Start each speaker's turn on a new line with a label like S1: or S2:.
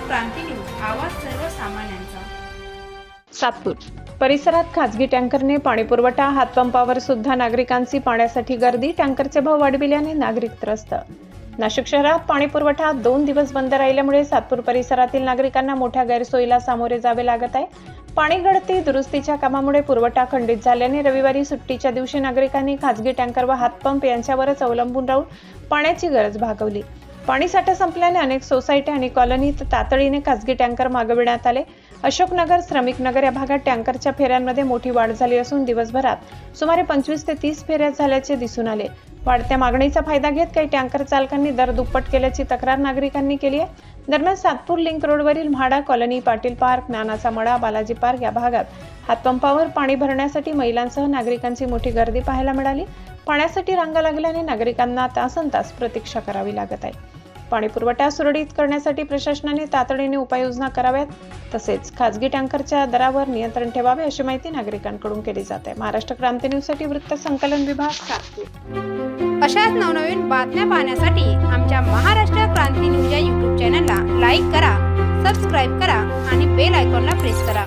S1: क्रांती news, आवाज सर्वसामान्यांचा।
S2: सातपूर परिसरात खासगी टँकरने पाणीपुरवठा, हातपंपावर सुद्धा नागरिकांची पाण्यासाठी गर्दी, टँकरचे भाव वाढविल्याने नागरिक त्रस्त। नाशिक शहरात पाणीपुरवठा 2 दिवस बंद राहिल्यामुळे सातपूर परिसरातील नागरिकांना मोठ्या गैरसोयीला सामोरे जावे लागत आहे। पाणी गळती दुरुस्तीच्या कामामुळे पुरवठा खंडित झाल्याने रविवारी सुट्टीच्या दिवशी नागरिकांनी खासगी टँकर व हातपंप यांच्यावरच अवलंबून राहून पाण्याची गरज भागवली। पाणी साठा संपल्याने अनेक सोसायटी आणि कॉलनीत तातडीने खासगी टँकर मागविण्यात आले। अशोकनगर, श्रमिकनगर या भागात टँकरच्या फेऱ्यांमध्ये मोठी वाढ झाली असून दिवसभरात सुमारे 25 ते 30 फेऱ्या झाल्याचे दिसून आले। वाढत्या मागणीचा फायदा घेत काही टँकर चालकांनी दर दुप्पट केल्याची तक्रार नागरिकांनी केली आहे। दरम्यान सातपूर लिंक रोडवरील म्हाडा कॉलनी, पाटील पार्क, नानाचा मळा, बालाजी पार्क या भागात हातपंपावर पाणी भरण्यासाठी महिलांसह नागरिकांची मोठी गर्दी पाहायला मिळाली। पाण्यासाठी रांगा लागल्याने नागरिकांना तासनतास प्रतीक्षा करावी लागत आहे। पाणी पुरवठा सुरळीत करण्यासाठी प्रशासनाने तातडीने उपाययोजना कराव्यात, तसेच खासगी टँकरच्या दरावर नियंत्रण ठेवावे अशी माहिती नागरिकांकडून केली जाते। महाराष्ट्र क्रांती न्यूजसाठी वृत्त संकलन विभाग, सातपूर।
S1: अशाच नवनवीन बातम्या पाहण्यासाठी आमच्या महाराष्ट्र क्रांती न्यूज या YouTube चॅनलला लाईक करा, सबस्क्राईब करा आणि बेल आयकॉनला प्रेस करा।